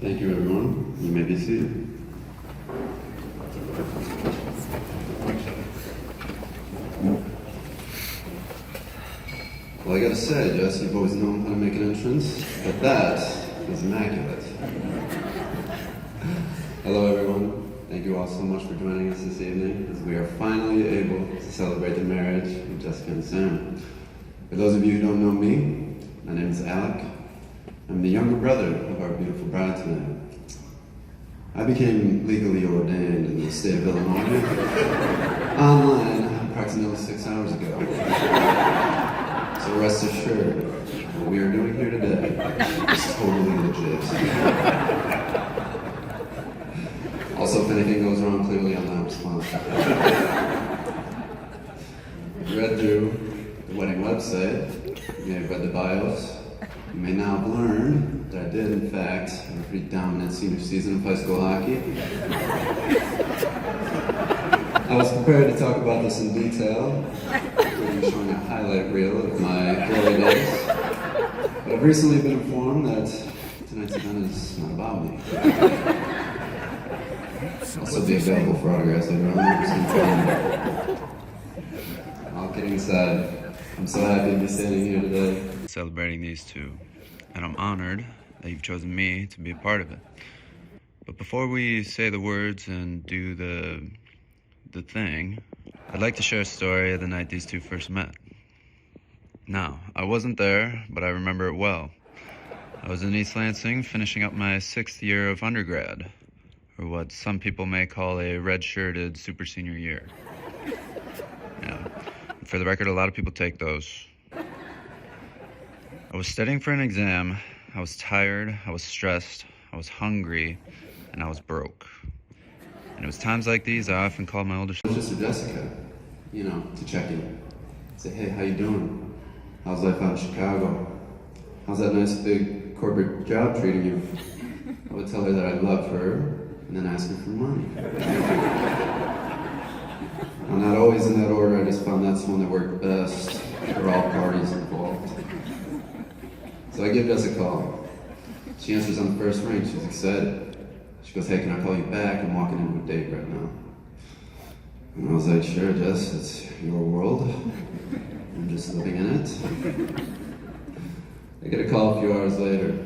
Thank you, everyone. You may be seated. Well, I gotta say, Jess, you've always known how to make an entrance, but that is immaculate. Hello, everyone. Thank you all so much for joining us this evening, as we are finally able to celebrate the marriage of Jessica and Sam. For those of you who don't know me, my name is Alek. I'm the younger brother of our beautiful bride tonight. I became legally ordained in the state of Illinois online approximately 6 hours ago. So rest assured, what we are doing here today is totally legit. Also, if anything goes wrong, clearly I'm not responsible. If you read through the wedding website, you may have read the bios. You may now have learned that I did, in fact, have a pretty dominant senior season of high school hockey. I was prepared to talk about this in detail, including showing a highlight reel of my glory days. But I've recently been informed that tonight's event is not about me. I'll also be available for autographs later on. All kidding aside, I'm so happy to be standing here today celebrating these two, and I'm honored that you've chosen me to be a part of it. But before we say the words and do the thing, I'd like to share a story of the night these two first met. Now, I wasn't there, but I remember it well. I was in East Lansing finishing up my 6th year of undergrad, or what some people may call a red-shirted super senior year. Yeah, for the record, a lot of people take those. I was studying for an exam. I was tired, I was stressed, I was hungry, and I was broke. And it was times like these I often called my older sister Jessica, to check in. Say, hey, how you doing? How's life out in Chicago? How's that nice big corporate job treating you? I would tell her that I love her, and then ask her for money. I'm not always in that order, I just found that's one that worked best for all parties involved. So I give Jess a call. She answers on the first ring. She's excited. She goes, hey, can I call you back? I'm walking into a date right now. And I was like, sure, Jess, it's your world. I'm just living in it. I get a call a few hours later.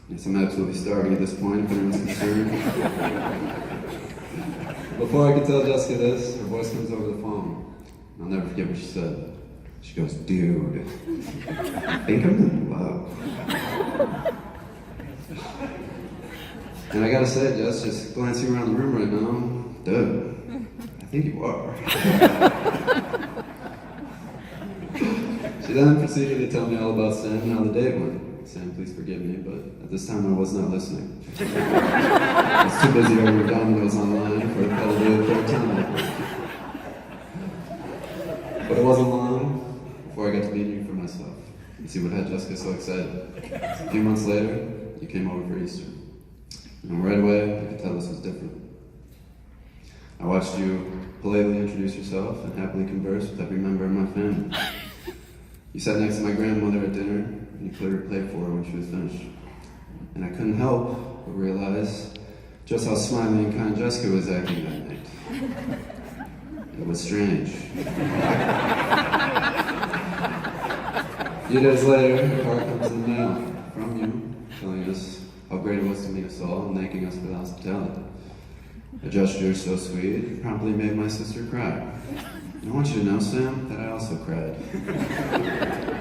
Yes, I'm absolutely starving at this point, if anyone's concerned. Before I could tell Jessica this, her voice comes over the phone. I'll never forget what she said. She goes, dude, I think I'm in love. And I gotta say, Jess, just glancing around the room right now, dude, I think you are. She then proceeded to tell me all about Sam and how the date went. Sam, please forgive me, but at this time I was not listening. I was too busy ordering dominoes online for probably the third time. But it wasn't long before I got to meet you for myself. You see what had Jessica so excited? A few months later, you came over for Easter. And right away, I could tell this was different. I watched you politely introduce yourself and happily converse with every member of my family. You sat next to my grandmother at dinner, and you cleared her plate for her when she was finished. And I couldn't help but realize just how smiley and kind Jessica was acting that night. It was strange. A few days later, a card comes in the mail from you, telling us how great it was to meet us all and thanking us for the hospitality. A gesture so sweet, it promptly made my sister cry. And I want you to know, Sam, that I also cried.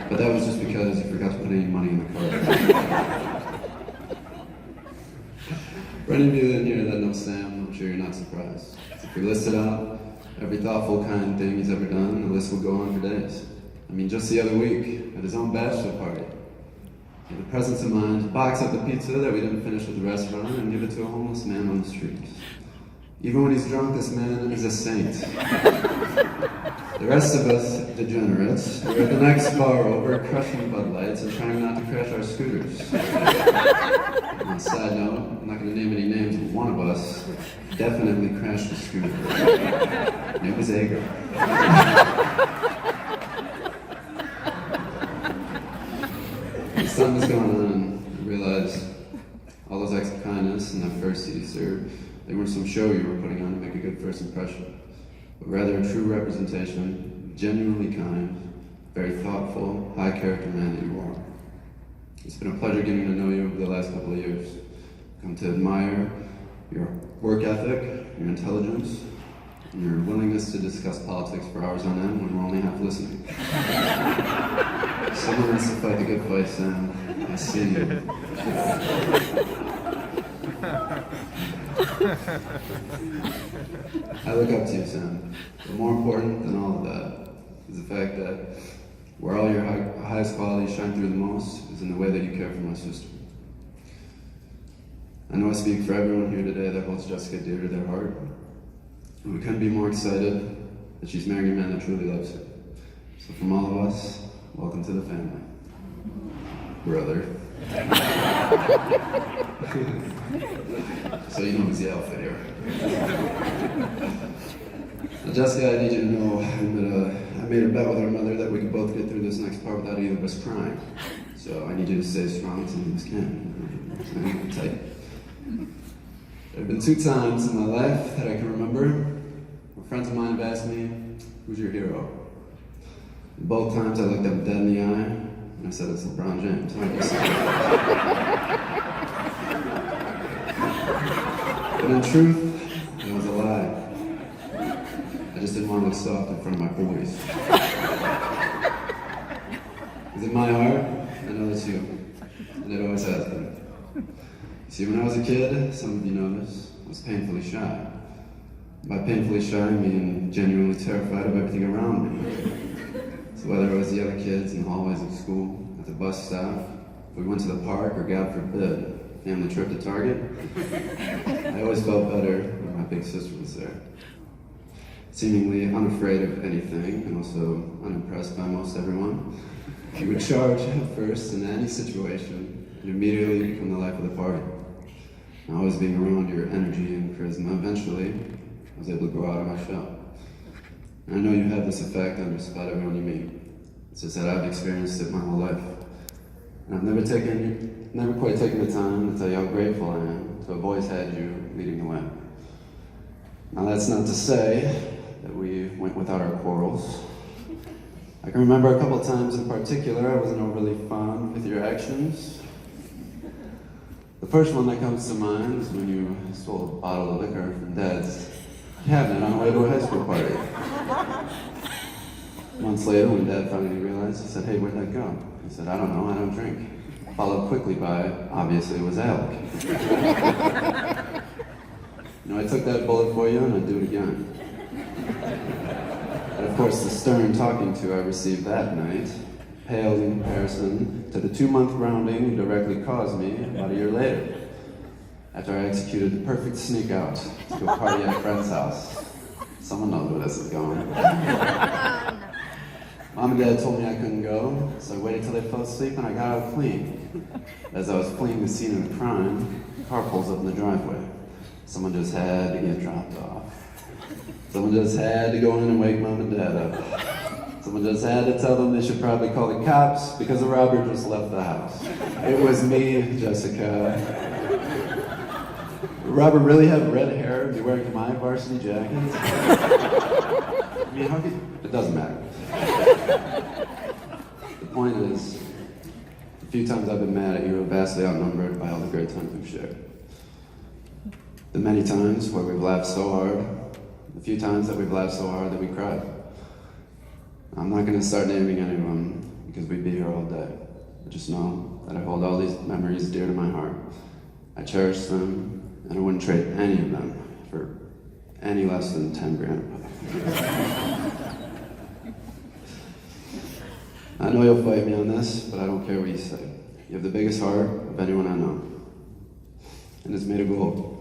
But that was just because you forgot to put any money in the card. For any of you in here that know Sam, I'm sure you're not surprised. If we listed out every thoughtful, kind thing he's ever done, the list will go on for days. I mean, just the other week, at his own bachelor party, he had the presence of mind to box up the pizza that we didn't finish at the restaurant and give it to a homeless man on the street. Even when he's drunk, this man is a saint. The rest of us degenerates, we're at the next bar over, crushing Bud Lights and trying not to crash our scooters. On a side note, I'm not going to name any names, but one of us definitely crashed a scooter. And it was Agar. As time has gone on, I realized all those acts of kindness and that first Easter, they weren't some show you were putting on to make a good first impression, but rather a true representation, genuinely kind, very thoughtful, high-character man that you are. It's been a pleasure getting to know you over the last couple of years. I've come to admire your work ethic, your intelligence, and your willingness to discuss politics for hours on end when we're only half listening. Someone has to fight the good fight, Sam. I see you. I look up to you, Sam. But more important than all of that is the fact that where all your highest qualities shine through the most is in the way that you care for my sister. I know I speak for everyone here today that holds Jessica dear to their heart. And we couldn't be more excited that she's marrying a man that truly loves her. So from all of us, welcome to the family. Brother. So you know who's the outfit here. Now, Jessica, I need you to know I made a bet with our mother that we could both get through this next part without either of us crying. So I need you to stay strong as long as you can. Tight. There have been 2 times in my life that I can remember where friends of mine have asked me, who's your hero? And both times I looked them dead in the eye and I said, it's LeBron James. But in truth, it was a lie. I just didn't want to look soft in front of my boys. Because in my heart, I know it's you. And it always has been. See, when I was a kid, some of you know this, I was painfully shy. By painfully shy, I mean genuinely terrified of everything around me. So whether it was the other kids in the hallways of school, at the bus stop, if we went to the park, or God forbid, family trip to Target, I always felt better when my big sister was there. Seemingly unafraid of anything, and also unimpressed by most everyone, she would charge head first in any situation and immediately become the life of the party. And always being around your energy and charisma, eventually, I was able to grow out of my shell. And I know you have this effect on just about everyone you meet. It's just that I've experienced it my whole life. And I've never quite taken the time to tell you how grateful I am to have always had you leading the way. Now that's not to say that we went without our quarrels. I can remember a couple of times in particular I wasn't overly fond with your actions. The first one that comes to mind is when you stole a bottle of liquor from Dad's cabinet on the way to a high school party. Months later, when Dad finally realized, he said, hey, where'd that go? He said, I don't know, I don't drink. Followed quickly by, obviously, it was Alek. You know, I took that bullet for you and I'd do it again. And of course, the stern talking to I received that night paled in comparison to the 2-month grounding you directly caused me about a year later, after I executed the perfect sneak out to a party at a friend's house. Someone knows where this is going. Mom and Dad told me I couldn't go, so I waited till they fell asleep and I got out clean. As I was fleeing the scene of the crime, a car pulls up in the driveway. Someone just had to get dropped off. Someone just had to go in and wake Mom and Dad up. Someone just had to tell them they should probably call the cops because the robber just left the house. It was me, Jessica. The robber really have red hair and be wearing my varsity jacket? I mean, how could... It doesn't matter. The point is, the few times I've been mad at you are vastly outnumbered by all the great times we've shared. The many times where we've laughed so hard, the few times that we've laughed so hard that we cried. I'm not going to start naming any of them because we'd be here all day. But just know that I hold all these memories dear to my heart. I cherish them, and I wouldn't trade any of them for any less than 10 grand. I know you'll fight me on this, but I don't care what you say. You have the biggest heart of anyone I know. And it's made of gold.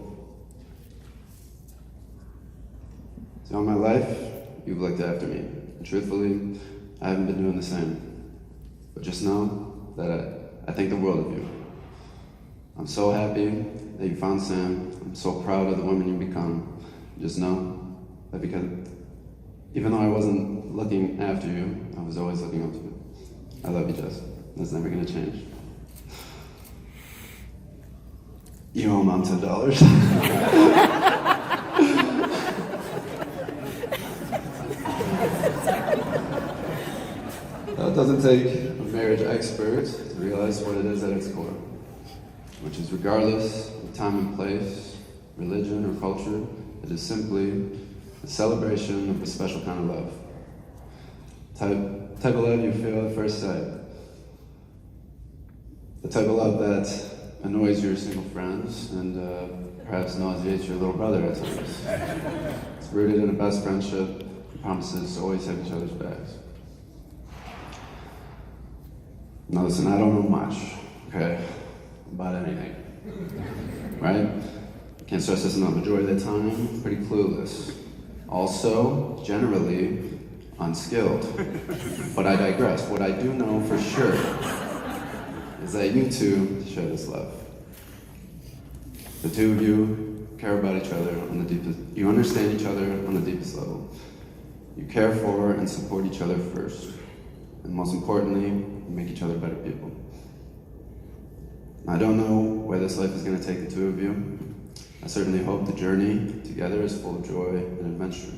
So all my life, you've looked after me. And truthfully, I haven't been doing the same. But just know that I think the world of you. I'm so happy that you found Sam. I'm so proud of the woman you've become. Just know that because even though I wasn't looking after you, I was always looking up to you. I love you, Jess. That's never gonna change. You owe Mom $10. It doesn't take a marriage expert to realize what it is at its core, which is regardless of time and place, religion or culture, it is simply a celebration of a special kind of love. Type of love you feel at first sight. The type of love that annoys your single friends and perhaps nauseates your little brother at times. It's rooted in a best friendship and promises to always have each other's backs. Now listen, I don't know much, okay, about anything, right? Can't stress this enough. Majority of the time, pretty clueless. Also, generally, unskilled. But I digress. What I do know for sure is that you two share this love. The two of you care about each other on the deepest, you understand each other on the deepest level. You care for and support each other first. And most importantly, you make each other better people. I don't know where this life is going to take the two of you. I certainly hope the journey together is full of joy and adventure.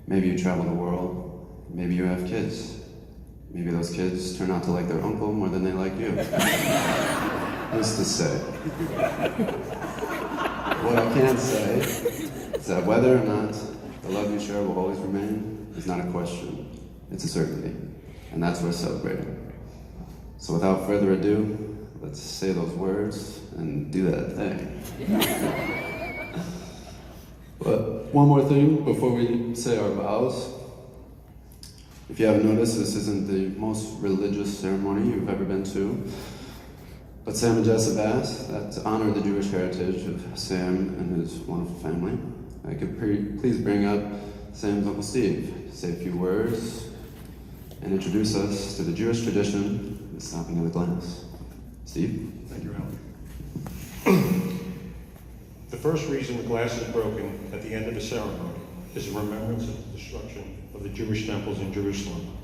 Maybe you travel the world. Maybe you have kids. Maybe those kids turn out to like their uncle more than they like you. Who's to say? What I can say is that whether or not the love you share will always remain is not a question. It's a certainty. And that's worth celebrating. So without further ado, let's say those words and do that thing. But one more thing before we say our vows. If you haven't noticed, this isn't the most religious ceremony you've ever been to. But Sam and Jess have asked that to honor the Jewish heritage of Sam and his wonderful family, I could please bring up Sam's Uncle Steve to say a few words and introduce us to the Jewish tradition, the stopping of the glass. Steve? Thank you, Alek. The first reason the glass is broken at the end of the ceremony is a remembrance of the destruction of the Jewish temples in Jerusalem.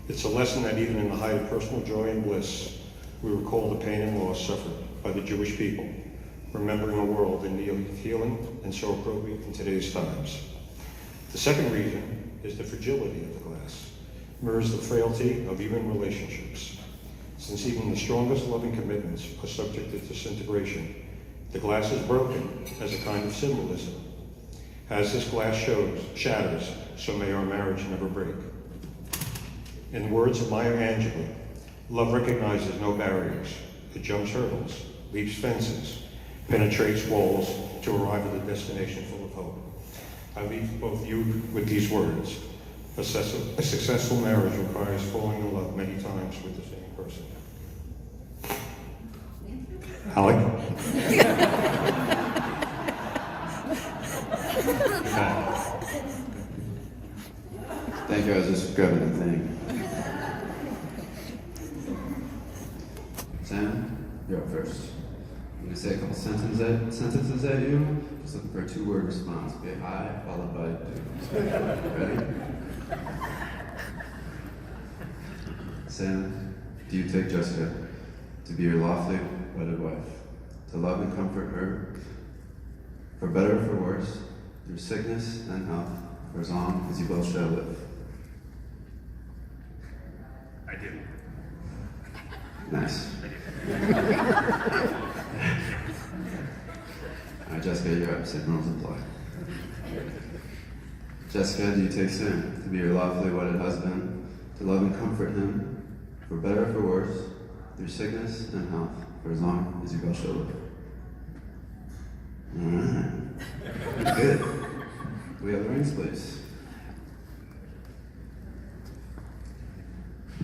It's a lesson that even in the height of personal joy and bliss, we recall the pain and loss suffered by the Jewish people, remembering a world in need of healing and so appropriate in today's times. The second reason is the fragility of the glass, mirrors the frailty of human relationships. Since even the strongest loving commitments are subject to disintegration, the glass is broken as a kind of symbolism. As this glass shatters, so may our marriage never break. In the words of Maya Angelou, love recognizes no barriers. It jumps hurdles, leaps fences, penetrates walls to arrive at a destination full of hope. I leave both you with these words. A successful marriage requires falling in love many times with the same person. Alek? Thank you, I was just grabbing the thing. Sam, you're up first. I'm gonna say a couple sentences at you. Just looking for a two-word response. Okay, hi, followed by do. Ready? Sam, do you take Jessica to be your lawfully wedded wife, to love and comfort her, for better or for worse, through sickness and health, for as long as you both shall live? I do. Nice. I do. All right, Jessica, you're up. Same rules apply. Jessica, do you take Sam to be your lawfully wedded husband, to love and comfort him, for better or for worse, through sickness and health, for as long as you both shall live? All right. Good. We have the rings, please.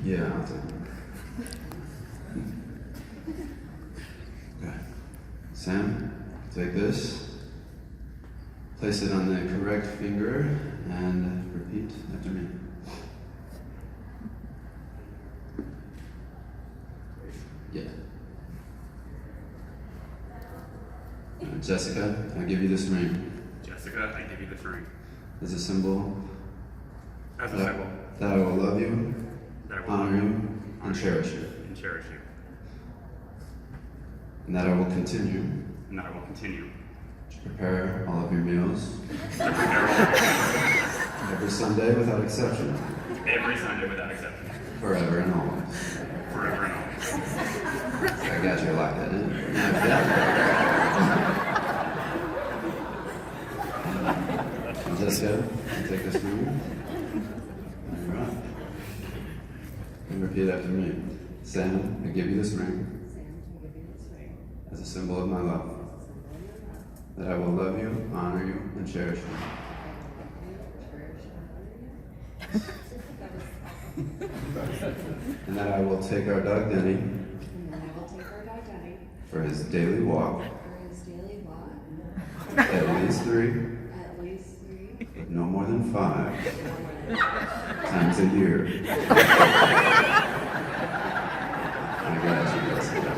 Yeah, I'll take them. Okay. Sam, take this. Place it on the correct finger and repeat after me. Yeah. Jessica, I give you this ring Jessica, I give you this ring. as a symbol As a that, symbol that I will love you, that I will honor love you, and cherish you. and cherish you. And that I will continue And that I will continue to prepare all of your meals to prepare all every Sunday without exception, every Sunday without exception. forever and always. Forever and always. I got you locked that in. Now, Jessica, you take this ring. All right. And repeat after me. Sam, I give you this ring as a symbol of my love, that I will love you, honor you, and cherish you. And that I will take our dog Denny for his daily walk, at least three, but no more than 5 times a year. I got you, Jessica.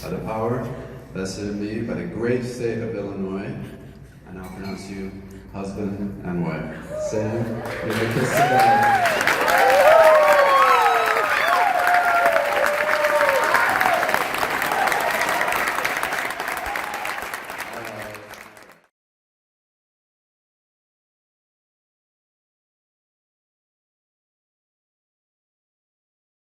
By the power vested in me by the great state of Illinois, I now pronounce you husband and wife. Sam, give me a kiss today.